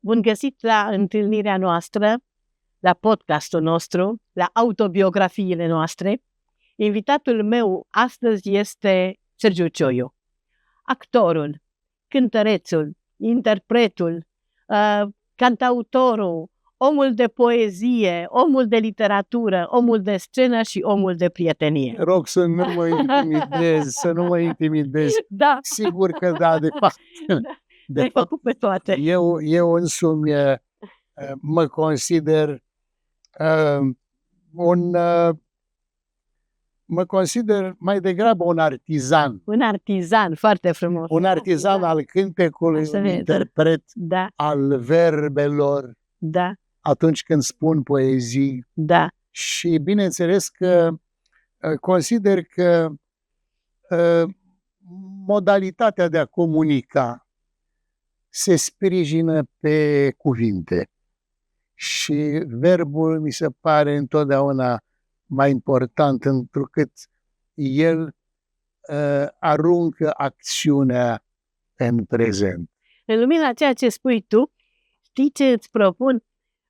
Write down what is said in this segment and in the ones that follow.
Bun găsit la întâlnirea noastră, la podcastul nostru, la autobiografiile noastre. Invitatul meu astăzi este Sergiu Cioiu, actorul, cântărețul, interpretul, cantautorul, omul de poezie, omul de literatură, omul de scenă și omul de prietenie. Rog să nu mă intimidez, să nu mă intimidez. Da. Sigur că da, de fapt. Le-ai făcut pe toate. Eu însumi mă consider mă consider mai degrabă un artizan. Un artizan, foarte frumos. Un artizan al cântecului, un interpret al verbelor, atunci când spun poezii. Da. Și bineînțeles că consider că modalitatea de a comunica se sprijină pe cuvinte. Și verbul mi se pare întotdeauna mai important, întrucât el aruncă acțiunea în prezent. În lumina ceea ce spui tu, știi ce îți propun?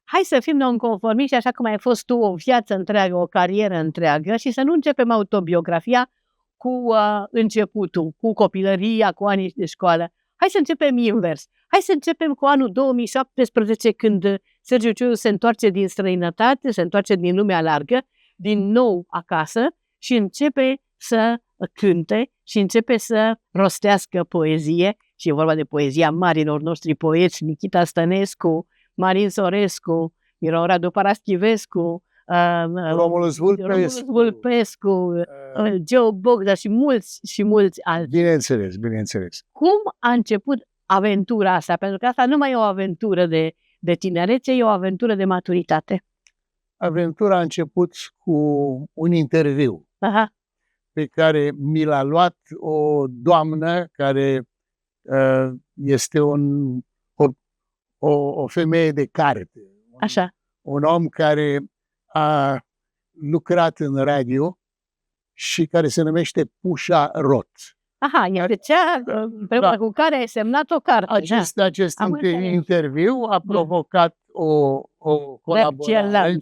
Hai să fim nonconformiști, așa cum ai fost tu o viață întreagă, o carieră întreagă, și să nu începem autobiografia cu începutul, cu copilăria, cu anii de școală. Hai să începem invers. Hai să începem cu anul 2017, când Sergiu Cioiu se întoarce din străinătate, se întoarce din lumea largă, din nou acasă și începe să cânte și începe să rostească poezie. Și e vorba de poezia marilor noștri poeți, Nichita Stănescu, Marin Sorescu, Miron Radu Paraschivescu, Romulus Vulpescu, Joe Bogdan și mulți alții. Bineînțeles. Cum a început aventura asta? Pentru că asta nu mai e o aventură de tinerețe, e o aventură de maturitate. Aventura a început cu un interviu pe care mi l-a luat o doamnă care este o femeie de carte. Așa. Un om care a lucrat în radio și care se numește Pușa Rot. Aha, este cea cu care ai semnat o carte. Acest interviu a provocat o colaborare.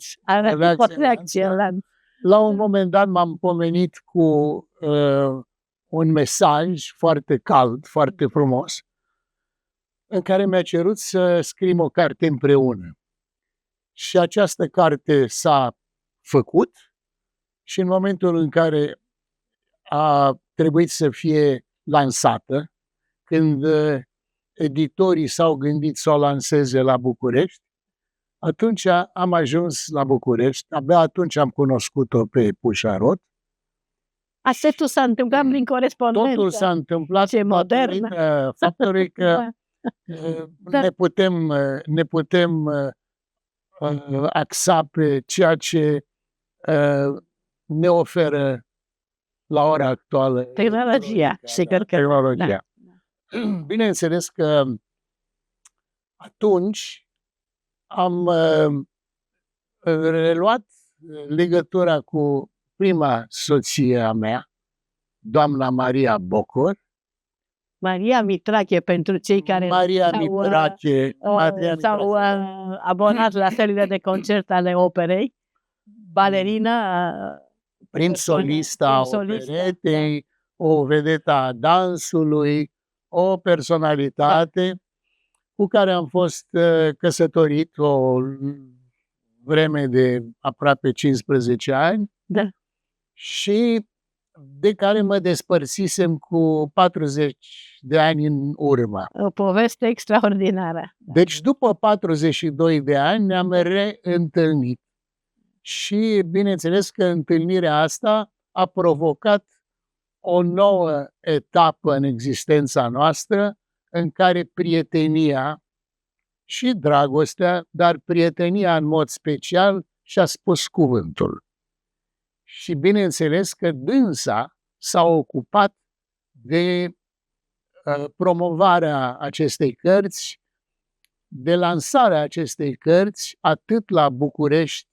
Excelent. La un moment dat m-am pomenit cu un mesaj foarte cald, foarte frumos, în care mi-a cerut să scriem o carte împreună. Și această carte s-a făcut și în momentul în care a trebuit să fie lansată, când editorii s-au gândit să o lanseze la București, atunci am ajuns la București, abia atunci am cunoscut-o pe Pușa Rot. Totul s-a întâmplat prin corespondență. Totul s-a întâmplat faptului că ne putem axa pe ceea ce ne oferă la ora actuală tehnologia. Tehnologia. Bineînțeles că atunci am reluat legătura cu prima soție a mea, doamna Maria Bocor. Maria Mitrache, pentru cei care s-au abonat la sălile de concert ale operei, balerina, prim solista operetei, o vedetă a dansului, o personalitate cu care am fost căsătorit o vreme de aproape 15 ani și de care mă despărțisem cu 40 de ani în urmă. O poveste extraordinară. Deci după 42 de ani ne-am reîntâlnit și bineînțeles că întâlnirea asta a provocat o nouă etapă în existența noastră, în care prietenia și dragostea, dar prietenia în mod special, și-a spus cuvântul. Și bineînțeles că dânsa s-a ocupat de promovarea acestei cărți, de lansarea acestei cărți, atât la București,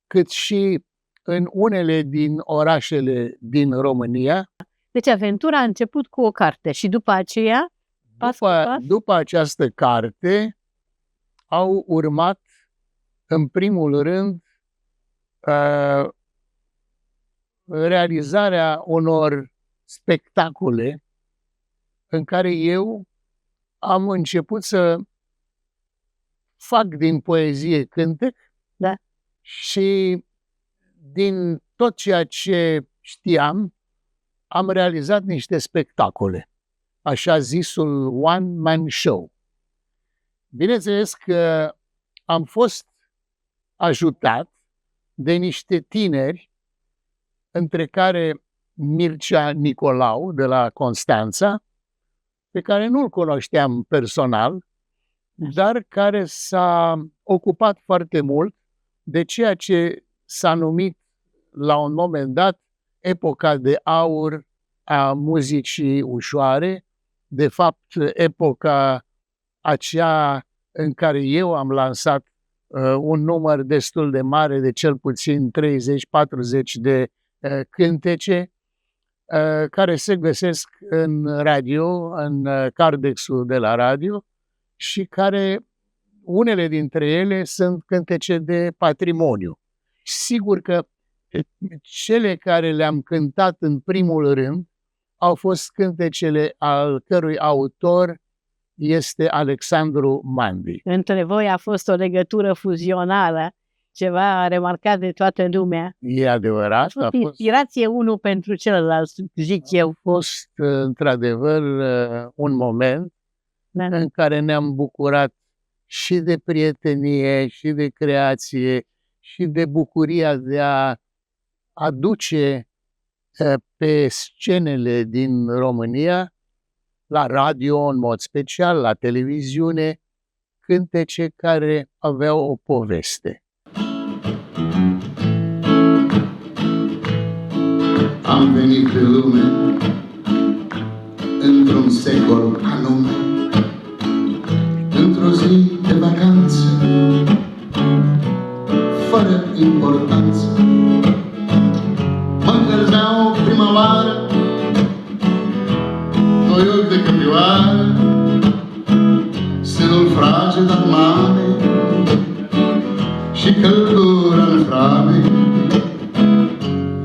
cât și în unele din orașele din România. Deci aventura a început cu o carte și după aceea? După această carte au urmat, în primul rând, realizarea unor spectacole în care eu am început să fac din poezie cântec, Da. și din tot ceea ce știam, am realizat niște spectacole, așa zisul one-man show. Bineînțeles că am fost ajutat de niște tineri, între care Mircea Nicolau de la Constanța, pe care nu-l cunoșteam personal, dar care s-a ocupat foarte mult de ceea ce s-a numit la un moment dat epoca de aur a muzicii ușoare, de fapt epoca aceea în care eu am lansat un număr destul de mare, de cel puțin 30-40 de cântece, care se găsesc în radio, în cardexul de la radio, și care, unele dintre ele, sunt cântece de patrimoniu. Sigur că cele care le-am cântat în primul rând au fost cântecele al cărui autor este Alexandru Mandi. Între voi a fost o legătură fuzională, ceva remarcat de toată lumea. E adevărat. A fost inspirație unul pentru celălalt, zic eu. A fost, într-adevăr, un moment în care ne-am bucurat și de prietenie, și de creație, și de bucuria de a aduce pe scenele din România, la radio în mod special, la televiziune, cântece care aveau o poveste. Am venit pe lume într-un secol anume, într-o zi de vacanță, fără importanță. Mă încălzeau prima oară doi ochi de căprioară, sânul fraged al mamei și căldura în frame.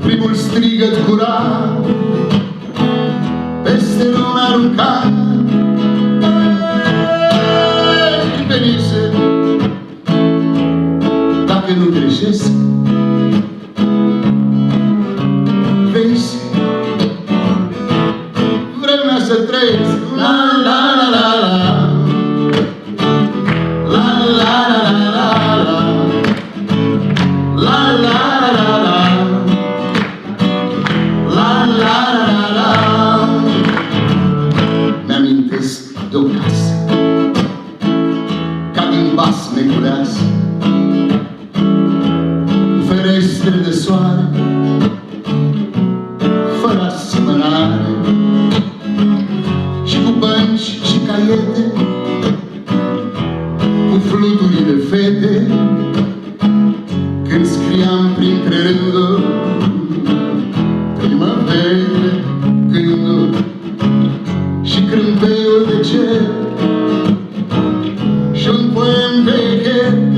Primul strigăt curat peste lume aruncat. Venise, dacă nu greșesc, venise, vremea să trăiesc. La la la la la, la la la la la, la la la la la, la la la la. Mi-amintesc de o casă ca din basme culeasă, ferestre de soare fără asemănare, și cu bănci și caiete, cu fluturi de fete, când scriam printre rânduri primăvere, gânduri și crâmpeiul de cer și un poem veche.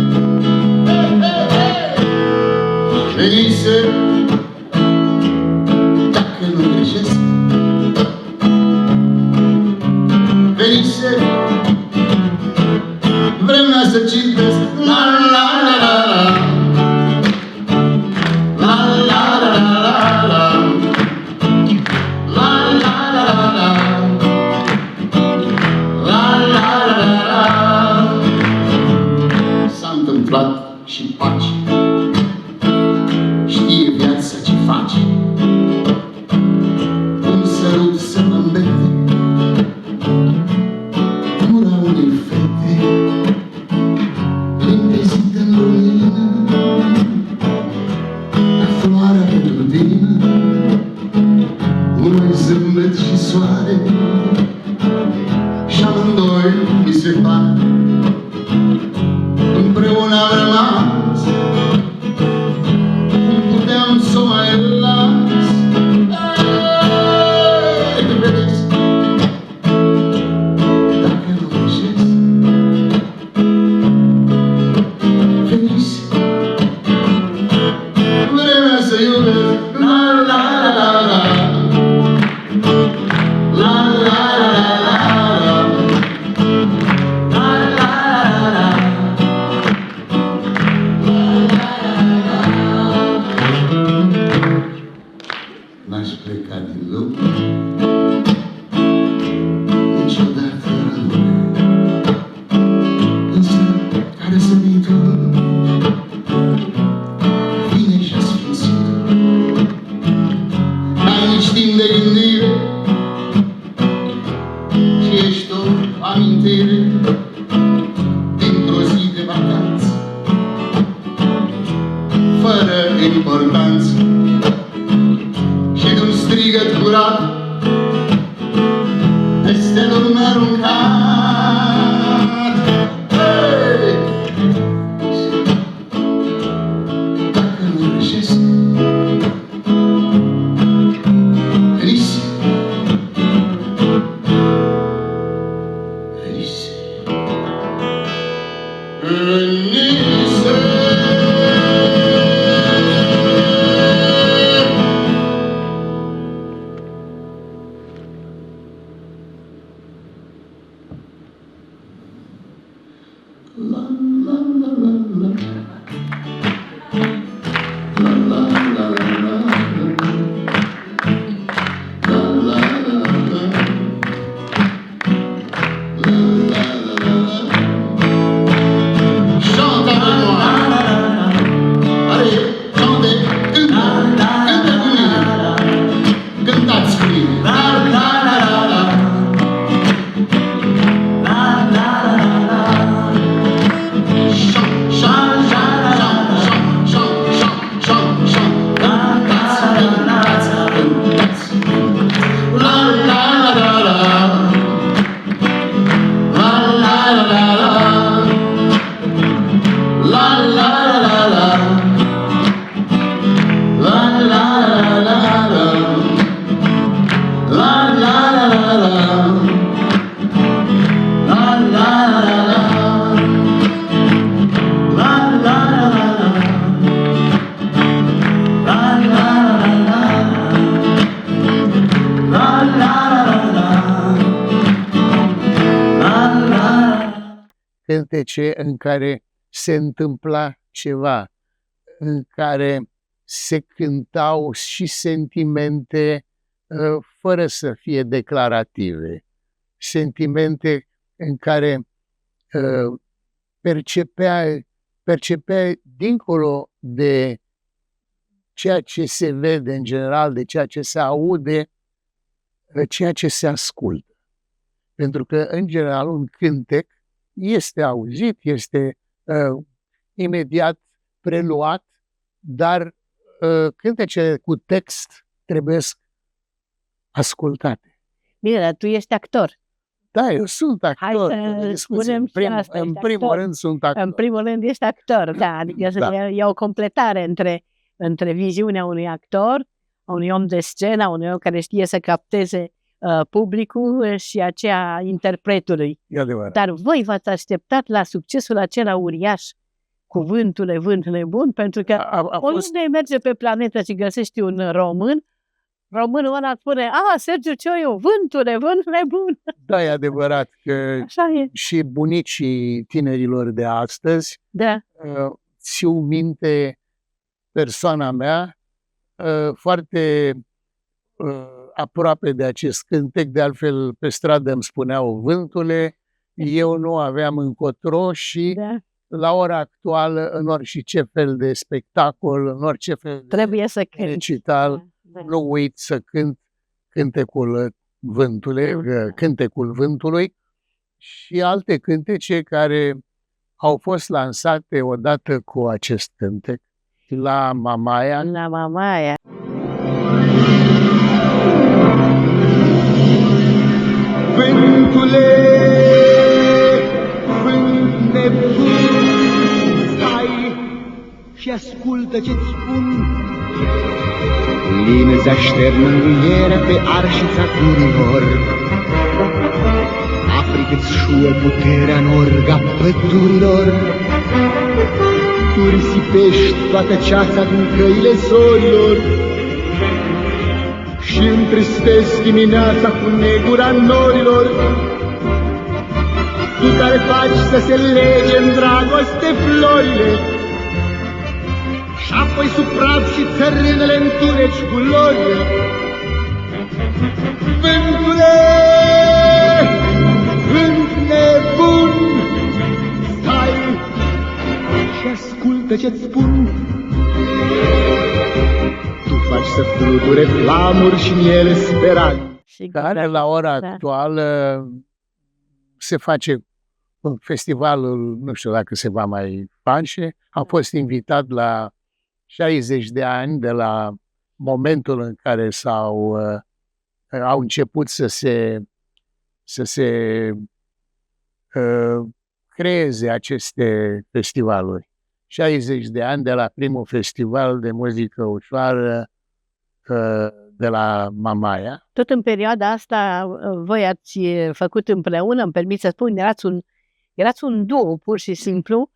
Venise, dacă nu greșesc, venise, vremea să citesc. La la la la la, la la la la la, la la la la la, la la la la. S-a întâmplat și pace, știe viața ce face, un sărut să mă îmbete, gura unei fete, limpezit în importanți și de un strigăt curat peste lume aruncat. Hey! Dacă nu greșesc, Elise, Elise, Elise. Cântece în care se întâmpla ceva, în care se cântau și sentimente fără să fie declarative, sentimente în care percepea dincolo de ceea ce se vede în general, de ceea ce se aude, ceea ce se ascultă. Pentru că, în general, un cântec este auzit, este imediat preluat, dar cântecele cu text trebuie ascultate. Bine, dar tu ești actor. Da, eu sunt actor. Hai să spunem și asta, în ești primul actor. rând sunt actor. În primul rând ești actor, da, adică e o completare între viziunea unui actor, a unui om de scenă, a unui om care știe să capteze publicul și aceea interpretului. E adevărat. Dar voi v-ați așteptat la succesul acela uriaș, Cuvântule, vânt nebun, pentru că oriunde merge pe planetă și găsești un român, românul ăla spune, Sergiu Cioiu, Vântule, vânt nebun. Da, e adevărat că așa e. Și bunicii tinerilor de astăzi țiu minte persoana mea foarte aproape de acest cântec. De altfel, pe stradă îmi spuneau Vântule, eu nu aveam încotro și la ora actuală, în orice fel de spectacol, în orice fel trebuie să de recital, nu uit să cânt cântecul Vântului și alte cântece care au fost lansate odată cu acest cântec la Mamaia. La Mamaia. Vântule, vânt nebun, stai și ascultă ce-ți spun. Lin zaștern mângâierea pe arșița curilor, Africă-ți șuă puterea în orga pădurilor. Tu risipești toată ceața din căile zorilor și întristezi dimineața cu negura norilor. Tu care faci să se lege în dragoste florile și apoi sub praf și țărânele întuneci culorile. Vântule, vânt nebun, stai și ascultă ce-ți spun. Tu faci să fluture flamuri și în ele speranțe. Care la ora actuală se face festivalul, nu știu dacă se va mai face. Am fost invitat la 60 de ani de la momentul în care au început să se creeze aceste festivaluri. 60 de ani de la primul festival de muzică ușoară de la Mamaia. Tot în perioada asta voi ați făcut împreună, îmi permit să spun, erați un duo pur și simplu,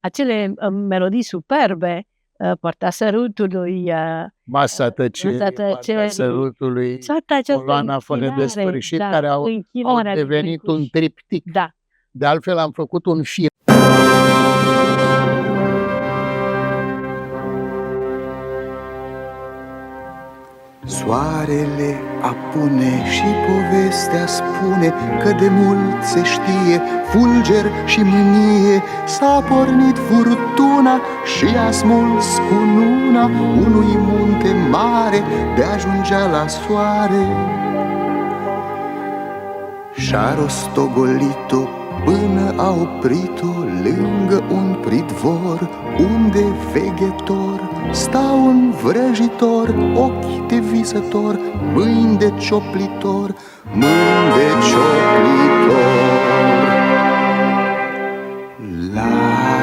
acele melodii superbe, Poarta Sărutului, Masa Tăcerii, Poarta Sărutului, Coloana fără de sfârșit, care au devenit un triptic. Da. De altfel am făcut un film. Soarele apune și povestea spune că de mult se știe, fulger și mânie, s-a pornit furtuna și a smuls cununa unui munte mare de ajungea la soare. Și-a rostogolit-o până a oprit-o lângă un pridvor, unde veghetor sta un vrăjitor, ochi de visător, mâini de cioplitor, mâini de cioplitor. La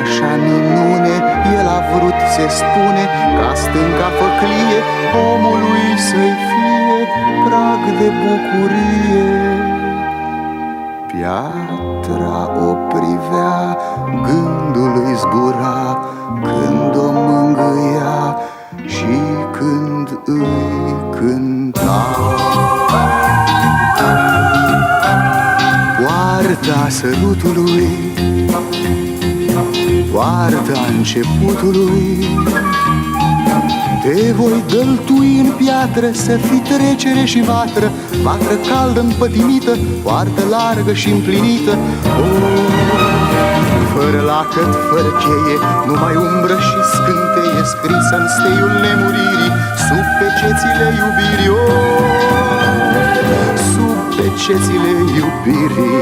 așa minune el a vrut, se spune, ca stânca făclie omului să-i fie prag de bucurie. Piatra o privea, gândul îi zbura când o mângâia și când îi cânta. Poarta sărutului, poarta începutului, te voi dăltui în piatră, să fii trecere și vatră, vatră caldă împătimită, poartă largă și împlinită. Fără lacăt, fără cheie, numai umbră și scânteie, scrisă în steiul nemuririi, sub pecețile iubirii. Sub pecețile iubirii.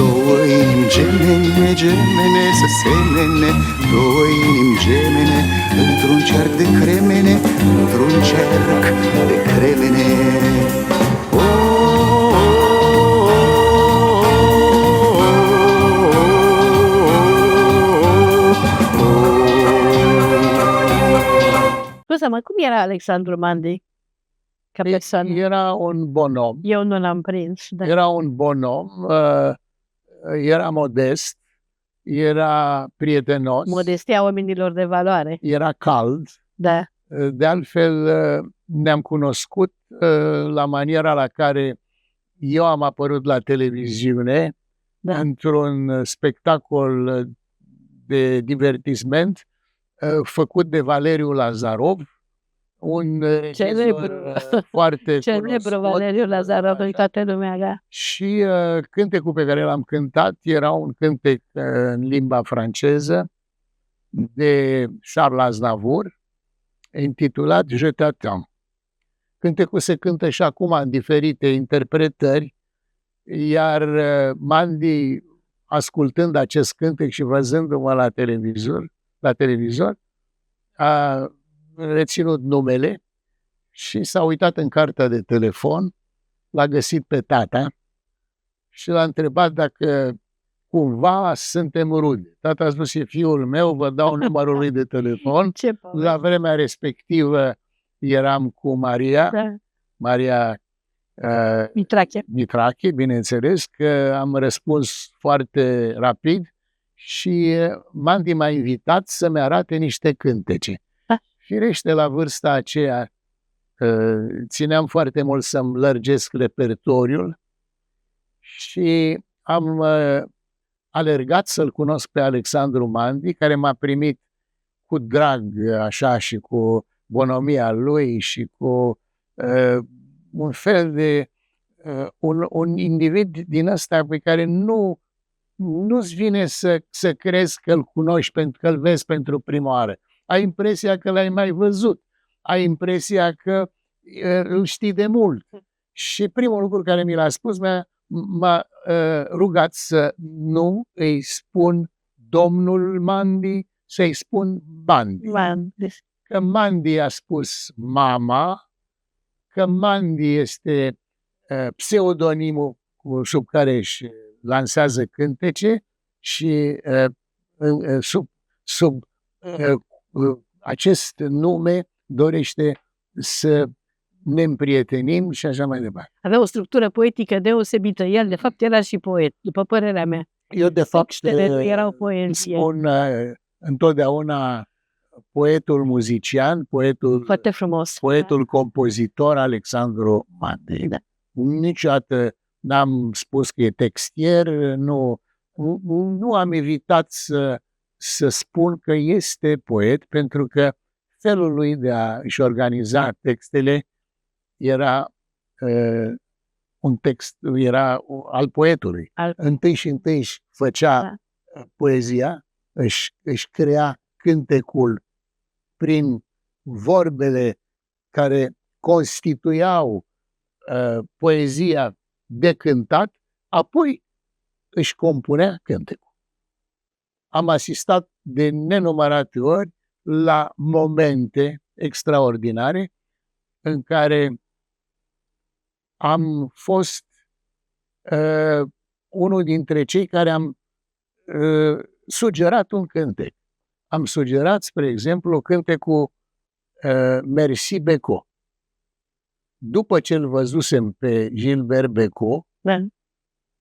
Două inimi gemene, gemene să semene, două inimi gemene, într-un cerc de cremene, într-un cerc de cremene. Scuze-mă, cum era Alexandru Mandi? Ca persoană? Era un bon om. Eu nu l-am prins. Da. Era un bon om, era modest, era prietenos. Modestia oamenilor de valoare. Era cald. Da. De altfel, ne-am cunoscut la maniera la care eu am apărut la televiziune, Da. într-un spectacol de divertisment făcut de Valeriu Lazarov, un regizor foarte celebru Valeriu Lazarov în toată lumea. Da. Și cântecul pe care l-am cântat era un cântec în limba franceză de Charles Aznavour, intitulat Je t'attends. Cântecul se cântă și acum în diferite interpretări, iar Mandi, ascultând acest cântec și văzându-mă la televizor, a reținut numele și s-a uitat în cartea de telefon, l-a găsit pe tata și l-a întrebat dacă cumva suntem rude. Tata a spus, e fiul meu, vă dau numărul lui de telefon. La vremea respectivă eram cu Maria, Da. Maria Mitrache, bineînțeles că am răspuns foarte rapid și Mandi m-a invitat să-mi arate niște cântece. Firește, la vârsta aceea țineam foarte mult să-mi lărgesc repertoriul și am alergat să-l cunosc pe Alexandru Mandi, care m-a primit cu drag așa și cu bonomia lui și cu un fel de un individ din ăsta pe care nu-ți vine să crezi că îl cunoști pentru că îl vezi pentru prima oară. Ai impresia că l-ai mai văzut, ai impresia că îl știi de mult. Și primul lucru care mi l-a spus, m-a rugat să nu îi spun domnul Mandi, să-i spun Mandi. Că Mandi a spus mama, că Mandi este pseudonimul sub care își lansează cântece și sub acest nume dorește să ne împrietenim și așa mai departe. Avea o structură poetică deosebită. El, de fapt, era și poet, după părerea mea. Eu, de fapt, erau poezie. spun întotdeauna poetul muzician, Foarte frumos. poetul compozitor Alexandru Mandi. Da. Niciodată n-am spus că e textier, nu am evitat să spun că este poet, pentru că felul lui de a-și organiza textele era un text, era al poetului. Întâi și întâi își făcea poezia, își crea cântecul prin vorbele care constituiau poezia de cântat, apoi își compunea cântecul. Am asistat de nenumărate ori la momente extraordinare în care am fost unul dintre cei care am sugerat un cântec. Am sugerat, spre exemplu, cântecul Merci Becot. După ce îl văzusem pe Gilbert Becot,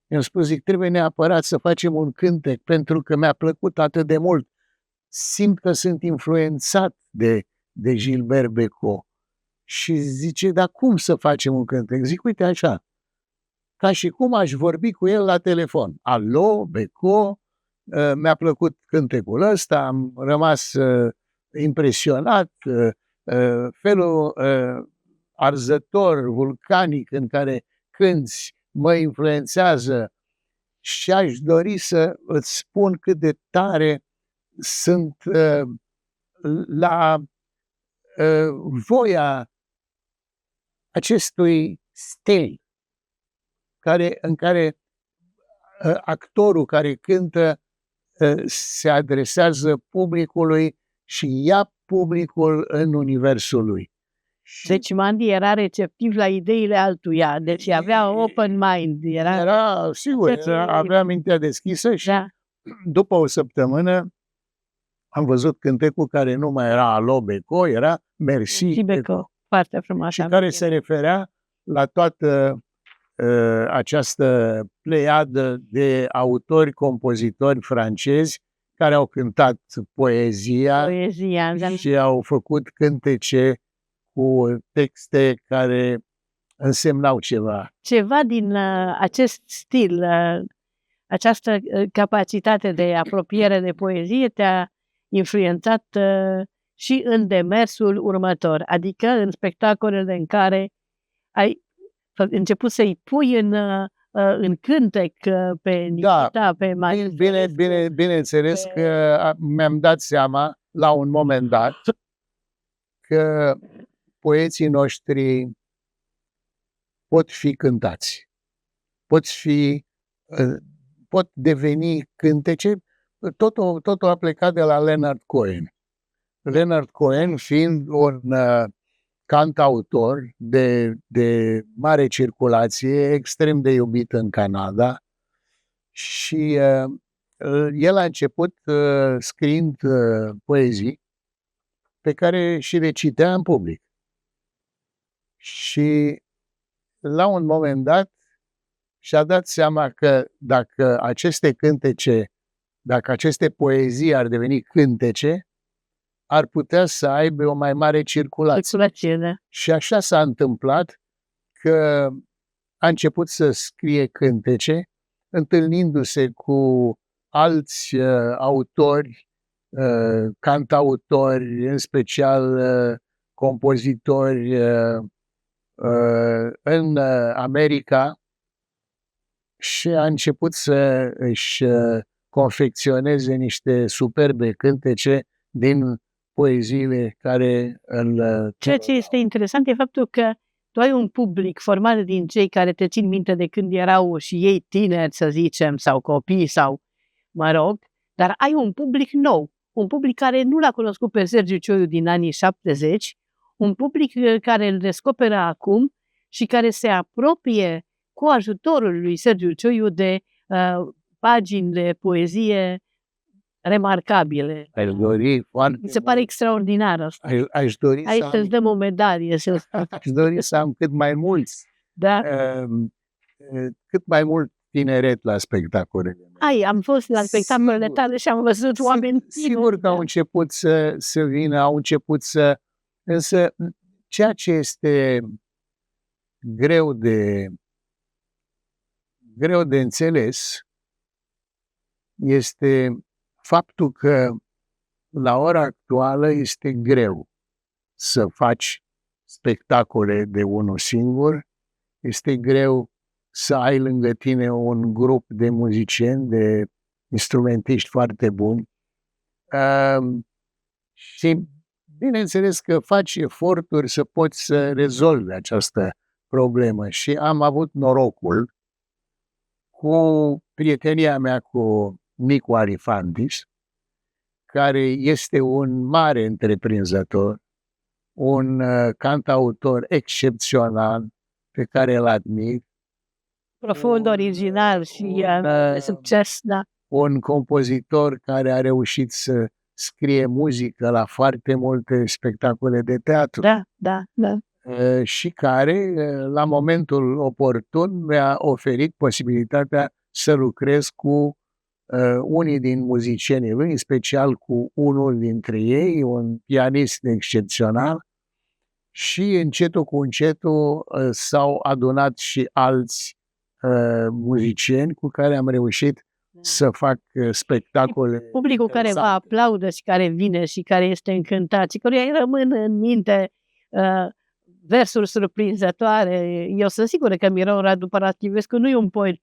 i-am spus, trebuie neapărat să facem un cântec, pentru că mi-a plăcut atât de mult. Simt că sunt influențat de Gilbert Becot. Și zice, dar cum să facem un cântec? Zic, uite așa, ca și cum aș vorbi cu el la telefon. Alo, Becot, mi-a plăcut cântecul ăsta, am rămas impresionat, felul arzător, vulcanic în care cânți mă influențează și aș dori să îți spun cât de tare sunt la voia acestui stil în care actorul care cântă se adresează publicului și ia publicul în universul lui. Deci Mandi era receptiv la ideile altuia, deci avea open mind. Era sigur, avea mintea deschisă și după o săptămână am văzut cântecul care nu mai era Alo Becot, era Merci Becot. Foarte frumos. Și care se referea la toată această pleiadă de autori, compozitori francezi care au cântat poezia și au făcut cântece cu texte care însemnau ceva. Ceva din acest stil, această capacitate de apropiere de poezie te-a influențat și în demersul următor, adică în spectacolele în care ai început să-i pui în cântec pe Nikita, pe Marie. Bineînțeles că mi-am dat seama la un moment dat că poeții noștri pot fi cântați, pot deveni cântece. Totul a plecat de la Leonard Cohen. Leonard Cohen fiind un cantautor de mare circulație, extrem de iubit în Canada, și el a început scriind poezii pe care și le citea în public. Și la un moment dat și-a dat seama că dacă aceste cântece, dacă aceste poezii ar deveni cântece, ar putea să aibă o mai mare circulație. Și așa s-a întâmplat că a început să scrie cântece, întâlnindu-se cu alți autori, cantautori, în special compozitori în America, și a început să își confecționeze niște superbe cântece din poeziile care îl... Ceea ce este interesant e faptul că tu ai un public format din cei care te țin minte de când erau și ei tineri, să zicem, sau copii, sau mă rog, dar ai un public nou, un public care nu l-a cunoscut pe Sergiu Cioiu din anii 70, un public care îl descoperă acum și care se apropie cu ajutorul lui Sergiu Cioiu de pagini de poezie remarcabile. Aș dori foarte Mi se pare extraordinar asta. Aș dori Aici să-ți dăm o medalie. aș dori să am cât mai mulți, Da? cât mai mult tineret la spectacolele mele. Am fost la spectacolele Sigur. tale și am văzut oameni Sigur că au început să vină, au început să... Însă, ceea ce este greu de înțeles este faptul că la ora actuală este greu să faci spectacole de unul singur, este greu să ai lângă tine un grup de muzicieni, de instrumentiști foarte buni. Și bineînțeles că faci eforturi să poți să rezolvi această problemă și am avut norocul cu prietenia mea cu Nicu Arifandis, care este un mare întreprinzător, un cantautor excepțional pe care îl admir. profund original și succes, da. Un compozitor care a reușit să scrie muzică la foarte multe spectacole de teatru. Da. Și care, la momentul oportun, mi-a oferit posibilitatea să lucrez cu unii din muzicienii lui, în special cu unul dintre ei, un pianist excepțional, și încetul cu încetul s-au adunat și alți muzicieni cu care am reușit să fac spectacole. Publicul care vă aplaudă și care vine și care este încântat și căruia îi rămân în minte versuri surprinzătoare. Eu sunt sigură că Miron Radu Paraschivescu nu e un poet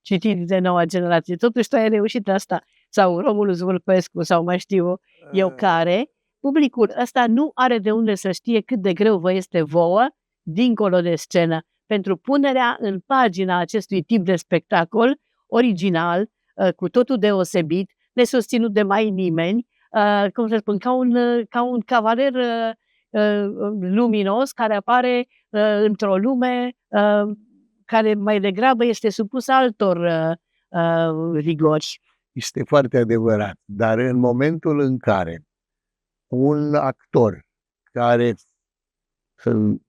citit de noua generație. Totuși tu ai reușit asta. Sau Romulus Vulpescu sau mai știu eu care. Publicul ăsta nu are de unde să știe cât de greu vă este vouă, dincolo de scenă, pentru punerea în pagina acestui tip de spectacol original, cu totul deosebit, nesusținut de mai nimeni, cum să spun, ca un cavaler luminos care apare într-o lume care mai degrabă este supus altor rigori. Este foarte adevărat, dar în momentul în care un actor care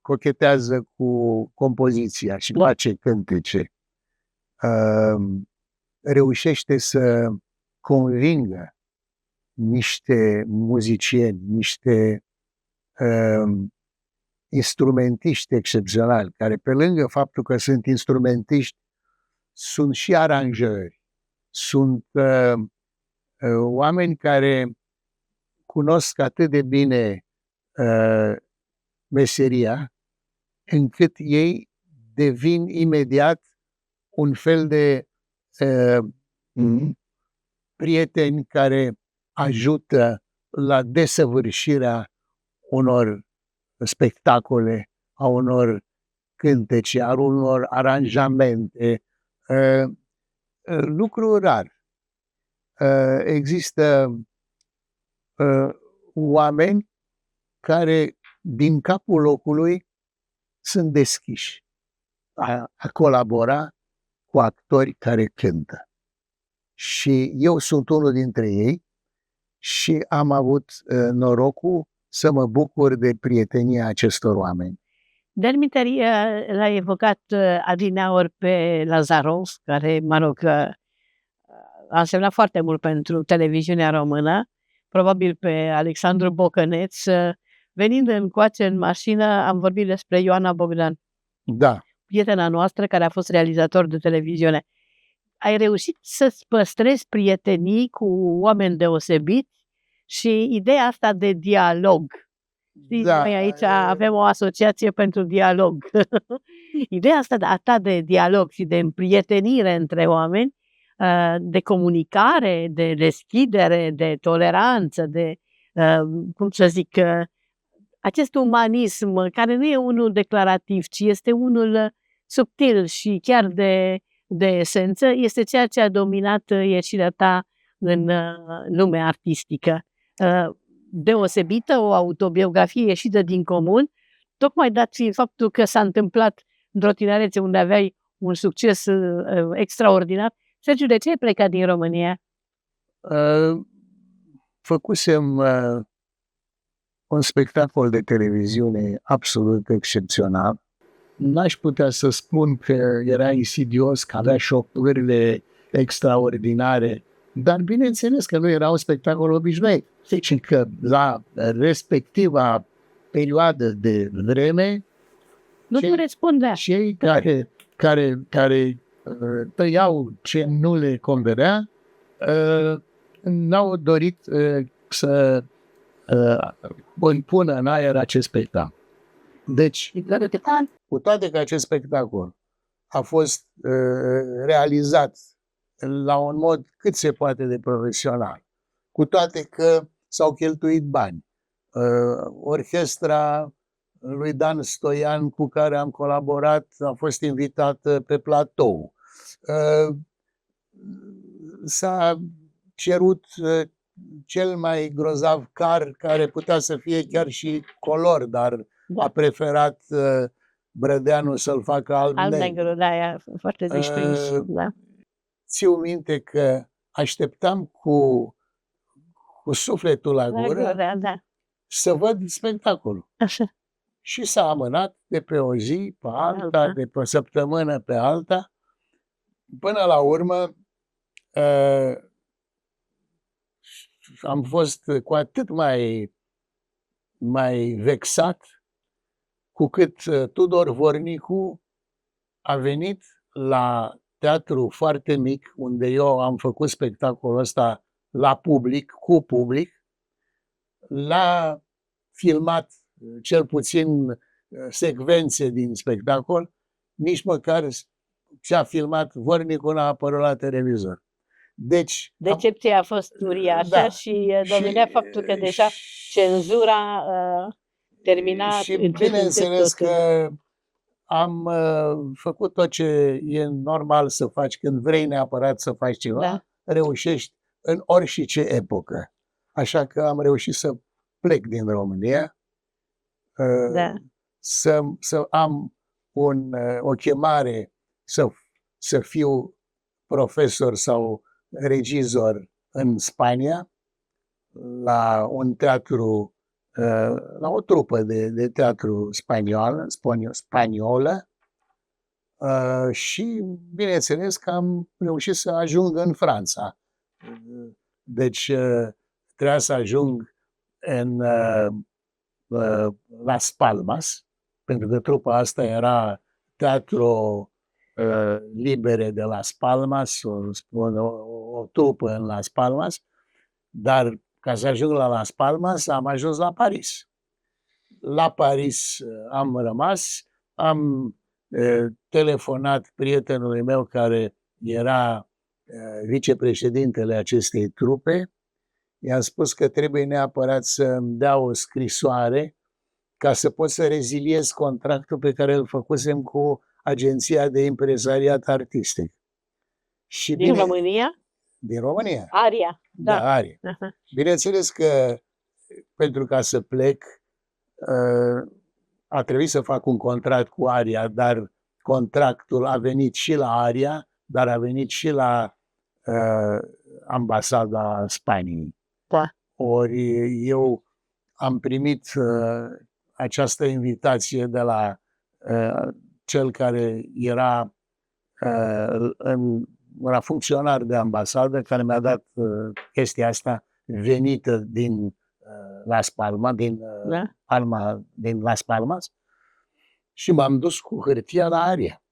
cochetează cu compoziția și face cântece, reușește să convingă niște muzicieni, niște instrumentiști excepționali, care pe lângă faptul că sunt instrumentiști, sunt și aranjări, sunt oameni care cunosc atât de bine meseria, încât ei devin imediat un fel de prieteni care ajută la desăvârșirea unor spectacole, a unor cântece, a unor aranjamente, lucru rar. Există oameni care din capul locului sunt deschiși a colabora cu actori care cântă. Și eu sunt unul dintre ei și am avut norocul să mă bucur de prietenia acestor oameni. De-al l-a evocat adineaori pe Lazarov, care, mă rog, a însemnat foarte mult pentru televiziunea română, probabil pe Alexandru Bocăneț. Venind încoace în mașină, am vorbit despre Ioana Bogdan. Da. Prietena noastră, care a fost realizator de televiziune. Ai reușit să-ți păstrezi prietenii cu oameni deosebiți și ideea asta de dialog. Da. Noi aici avem o asociație pentru dialog. Ideea asta de dialog și de împrietenire între oameni, de comunicare, de deschidere, de toleranță, de, cum să zic, acest umanism care nu e unul declarativ, ci este unul subtil și chiar de esență, este ceea ce a dominat ieșirea ta în lumea artistică. deosebită, o autobiografie ieșită din comun, tocmai dat fiind faptul că s-a întâmplat într-o tinerețe unde aveai un succes extraordinar. Sergiu, de ce ai plecat din România? Făcusem un spectacol de televiziune absolut excepțional. N-aș putea să spun că era insidios, că avea șocările extraordinare, dar bineînțeles că nu era un spectacol obișnuit. Deci că la respectiva perioadă de vreme Nu răspundea. Cei care tăiau ce nu le convenea n-au dorit să pună în aer acest spectacol. Deci, cu toate că acest spectacol a fost realizat la un mod cât se poate de profesional, cu toate că s-au cheltuit bani, orchestra lui Dan Stoian, cu care am colaborat, a fost invitată pe platou. S-a cerut cel mai grozav car, care putea să fie chiar și color, dar a preferat Brădeanu să-l facă alb-negru. Da, e foarte disprins. Țiu minte că așteptam cu sufletul la gură să văd spectacolul. Așa. Și s-a amânat de pe o zi pe alta, de pe o săptămână pe alta. Până la urmă am fost cu atât mai vexat cu cât Tudor Vornicu a venit la teatru foarte mic, unde eu am făcut spectacolul ăsta la public, cu public, l-a filmat cel puțin secvențe din spectacol, nici măcar ce a filmat Vornicu n-a apărut la televizor. Deci, decepția a fost uriașă și domina faptul că deja cenzura termina. Și bineînțeles că am făcut tot ce e normal să faci când vrei neapărat să faci ceva, reușești în orice epocă. Așa că am reușit să plec din România, să am o chemare să fiu profesor sau regizor în Spania, la un teatru, la o trupă de teatru spaniolă și bineînțeles că am reușit să ajung în Franța. Deci trebuia să ajung în Las Palmas, pentru că trupa asta era Teatro Libere de Las Palmas, o trupă în Las Palmas, dar ca să ajung la Las Palmas am ajuns la Paris. La Paris am rămas, am telefonat prietenului meu care era vicepreședintele acestei trupe, i-am spus că trebuie neapărat să îmi dea o scrisoare ca să pot să reziliez contractul pe care îl făcusem cu Agenția de Impresariat Artistic. Și din România? Din România. Aria. Da, Aria. Bineînțeles că pentru ca să plec a trebuit să fac un contract cu Aria, dar contractul a venit și la Aria, dar a venit și la Ambasada Spaniei. Ori eu am primit această invitație de la cel care era funcționar de ambasadă, care mi-a dat chestia asta venită din Las Palmas, din Las Palmas, și m-am dus cu hârtia la Aria.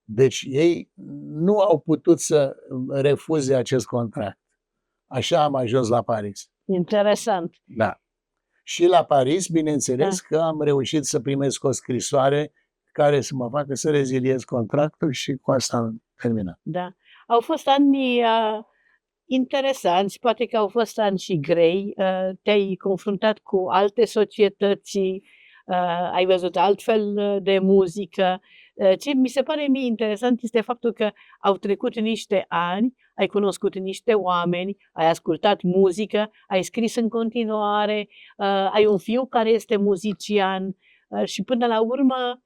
Deci ei nu au putut să refuze acest contract. Așa am ajuns la Paris. Interesant. Da. Și la Paris, bineînțeles că am reușit să primesc o scrisoare care să mă facă să reziliez contractul și cu asta am terminat. Da. Au fost ani interesanți, poate că au fost ani și grei. Te-ai confruntat cu alte societăți, ai văzut altfel de muzică. Ce mi se pare mie interesant este faptul că au trecut niște ani, ai cunoscut niște oameni, ai ascultat muzică, ai scris în continuare, ai un fiu care este muzician și până la urmă,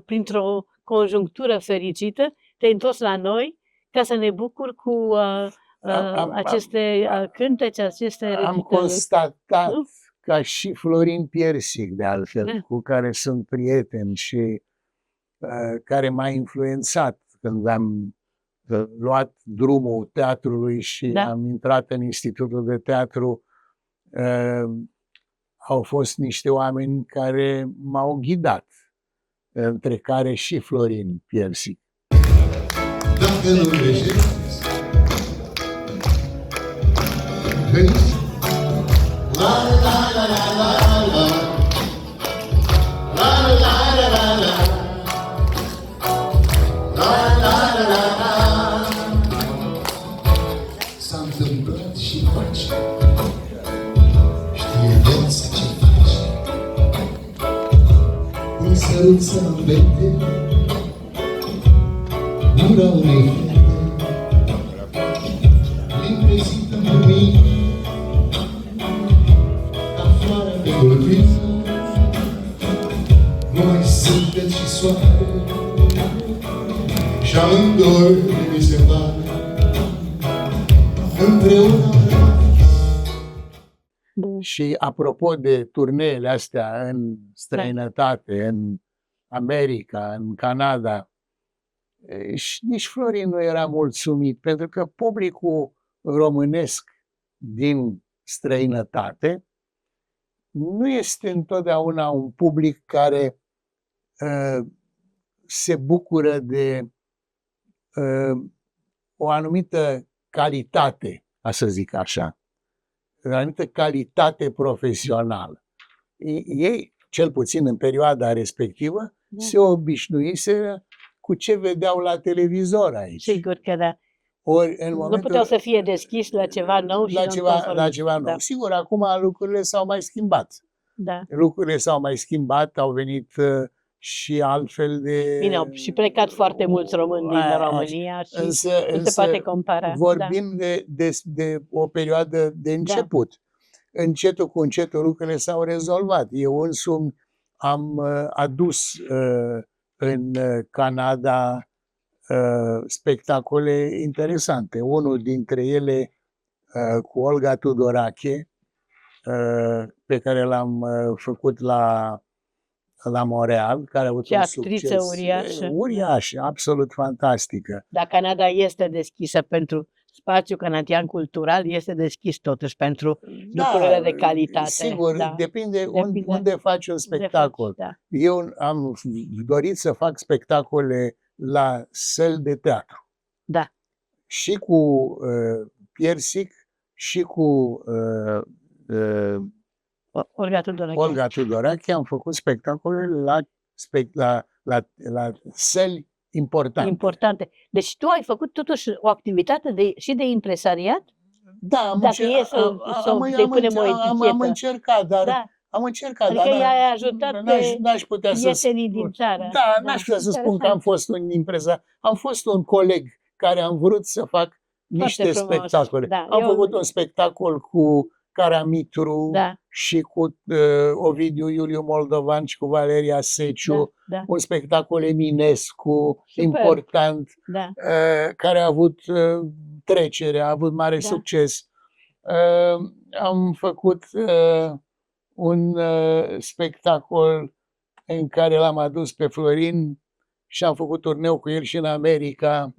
printr-o conjunctură fericită, te-ai întors la noi ca să ne bucuri cu aceste cântece, aceste Am constatat, ca și Florin Piersic, de altfel, cu care sunt prieten și care m-a influențat când am luat drumul teatrului și am intrat în Institutul de Teatru. Au fost niște oameni care m-au ghidat, între care și Florin Piersic. Dacă nu greșesc, veniți. La la la la la la la la la la la la la la la la. S-a întâmplat și face, știe viața ce face. Un sărut să învete gura unei fete, limpezită în lumină, ca floarea de tulpiță. Noi sunteți și soare, și amândoi mi se pare, împreună. Și apropo de turneele astea în străinătate, în America, în Canada, și nici Florin nu era mulțumit, pentru că publicul românesc din străinătate nu este întotdeauna un public care se bucură de o anumită calitate, să zic așa, o anumită calitate profesională. Ei, cel puțin în perioada respectivă, se obișnuiseră cu ce vedeau la televizor aici. Sigur că da. Ori, în momentul, nu puteau să fie deschis la ceva nou și la ceva nou. Sigur, acum lucrurile s-au mai schimbat. Lucrurile s-au mai schimbat, au venit și altfel de... Bine, au și plecat foarte mulți români din România și însă, nu se poate compara. Vorbim de o perioadă de început. Încetul cu încetul lucrurile s-au rezolvat. Eu însumi am adus în Canada spectacole interesante. Unul dintre ele cu Olga Tudorache, pe care l-am făcut la Montreal, care a avut un succes uriaș, absolut fantastică. Dar Canada este deschisă pentru spațiul canadian cultural, este deschis totuși pentru lucrurile de calitate. Sigur, depinde unde faci un spectacol. Eu am dorit să fac spectacole la săli de teatru. Și cu Piersic și cu Olga Tudorache am făcut spectacole la săli importante. Deci tu ai făcut totuși o activitate și de impresariat? Da, am încercat, dar am încercat. Adică i-ai ajutat n-aș putea prietenii din țară. Da, n-aș putea să spun că am fost un impresar. Am fost un coleg care am vrut să fac niște spectacole. Am făcut un spectacol cu Caramitru și cu Ovidiu Iuliu Moldovan și cu Valeria Seciu, un spectacol Eminescu important, care a avut trecere, a avut mare succes. Am făcut un spectacol în care l-am adus pe Florin și am făcut turneu cu el și în America.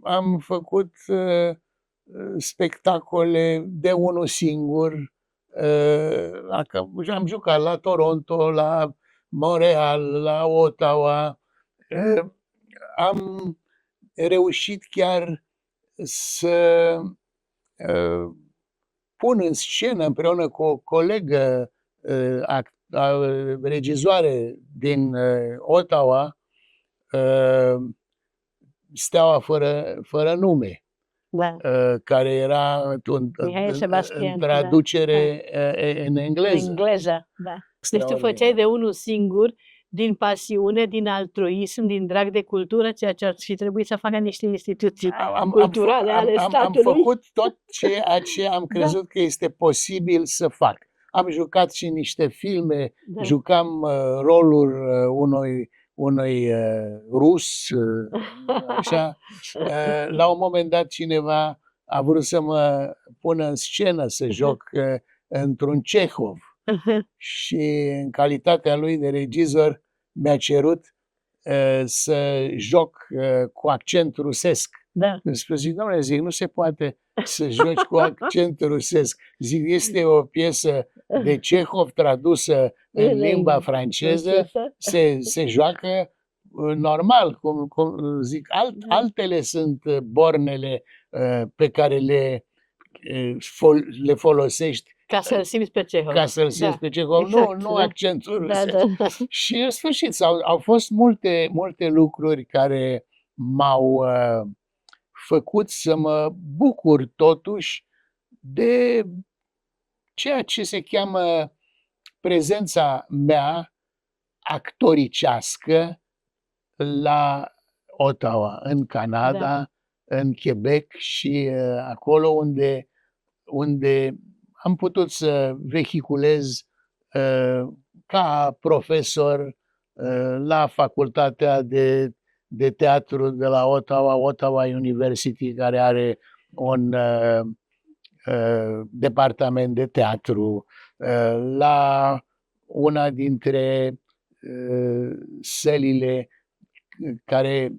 Am făcut spectacole de unul singur. Am jucat la Toronto, la Montreal, la Ottawa. Am reușit chiar să pun în scenă împreună cu o colegă regizoare din Ottawa, Steaua fără nume. Care era în traducere în engleză. Deci tu făceai de unul singur, din pasiune, din altruism, din drag de cultură, ceea ce ar fi trebuit să facă niște instituții culturale ale am statului. făcut tot ceea ce am crezut că este posibil să fac. Am jucat și niște filme, Da. jucam rolul unui rus, așa. La un moment dat cineva a vrut să mă pună în scenă să joc într-un Cehov și în calitatea lui de regizor mi-a cerut să joc cu accent rusesc. Da. Zic, domnule, zic, nu se poate să joci cu accent rusesc. Zic, este o piesă de Cehov tradusă în limba franceză, se joacă normal, cum zic, altele sunt bornele pe care le folosești Ca să-l simți pe Cehov. ca să-l simți pe Cehov, exact, nu accentul Da, rusesc. da. Și în sfârșit au fost multe lucruri care m-au făcut să mă bucur totuși de ceea ce se cheamă prezența mea actoricească la Ottawa, în Canada, în Quebec și acolo unde am putut să vehiculez ca profesor la facultatea de teatru de la Ottawa University, care are un departament de teatru, la una dintre sălile care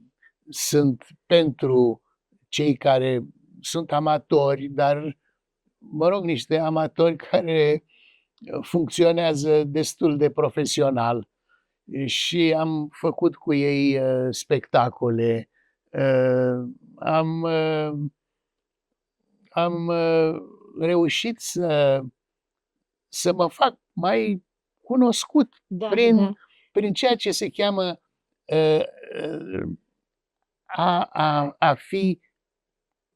sunt pentru cei care sunt amatori, dar, mă rog, niște amatori care funcționează destul de profesional. Și am făcut cu ei spectacole. Am reușit să mă fac mai cunoscut prin ceea ce se cheamă a fi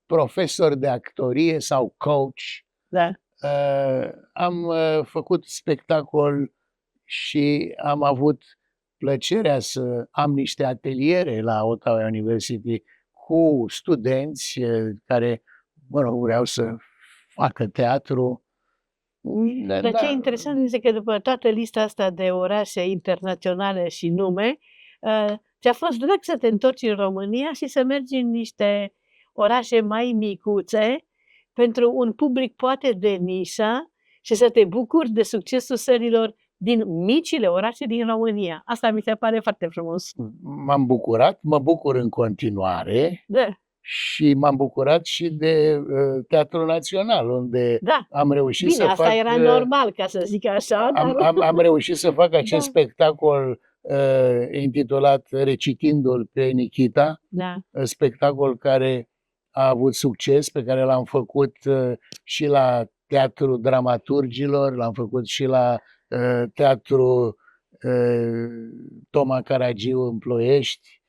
profesor de actorie sau coach. Da. Am făcut spectacol și am avut plăcerea să am niște ateliere la Ottawa University cu studenți care, mă rog, vreau să facă teatru. Dar ce interesant este că după toată lista asta de orașe internaționale și nume, ți-a fost drag să te întorci în România și să mergi în niște orașe mai micuțe pentru un public poate de nișă și să te bucuri de succesul sărilor din micile orașe din România. Asta mi se pare foarte frumos. M-am bucurat, mă bucur în continuare. Da. Și m-am bucurat și de Teatrul Național, unde am reușit să asta fac... era normal, ca să zic așa. Am reușit să fac acest spectacol intitulat Recitindul pe Nikita, spectacol care a avut succes, pe care l-am făcut și la Teatrul Dramaturgilor, l-am făcut și la Teatrul Toma Caragiu în Ploiești.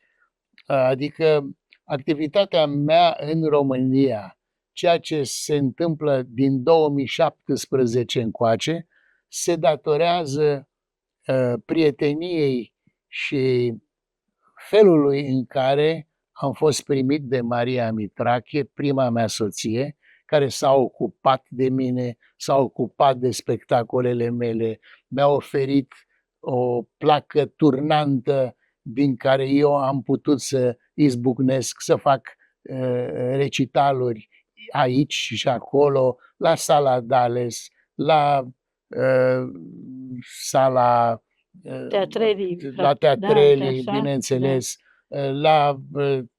Adică activitatea mea în România, ceea ce se întâmplă din 2017 încoace, se datorează prieteniei și felului în care am fost primit de Maria Mitrache, prima mea soție, care s-a ocupat de mine, s-a ocupat de spectacolele mele, mi-a oferit o placă turnantă din care eu am putut să izbucnesc, să fac recitaluri aici și acolo, la Sala Dales, la sala Teatrelii, bineînțeles, la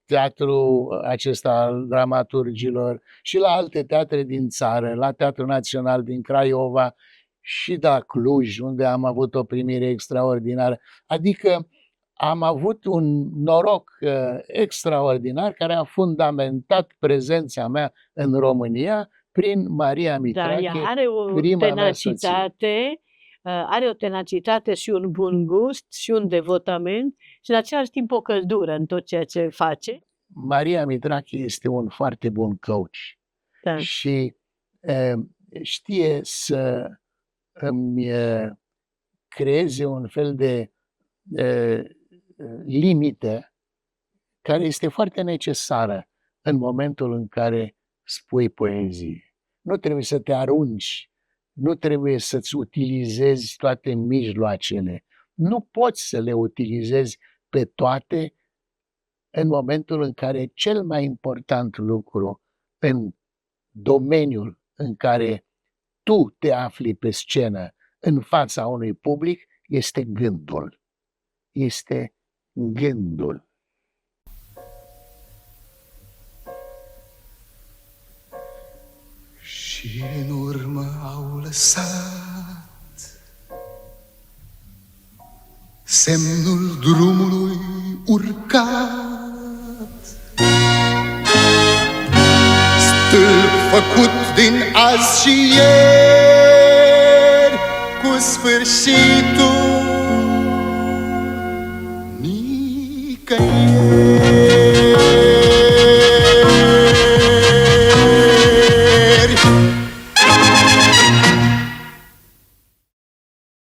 teatrul acesta al dramaturgilor și la alte teatre din țară, la Teatrul Național din Craiova și la Cluj, unde am avut o primire extraordinară. Adică am avut un noroc extraordinar care a fundamentat prezența mea în România prin Maria Mitrache, prima mea soție. Are o tenacitate și un bun gust și un devotament și în același timp o căldură în tot ceea ce face. Maria Mitrache este un foarte bun coach și știe să îmi creeze un fel de limită care este foarte necesară în momentul în care spui poezie. Nu trebuie să te arunci, nu trebuie să-ți utilizezi toate mijloacele. Nu poți să le utilizezi pe toate în momentul în care cel mai important lucru în domeniul în care tu te afli pe scenă în fața unui public este gândul. Este gândul. Și în urmă au lăsat semnul drumului urcat, stâlp făcut din azi și ieri, cu sfârșitul nicăieri.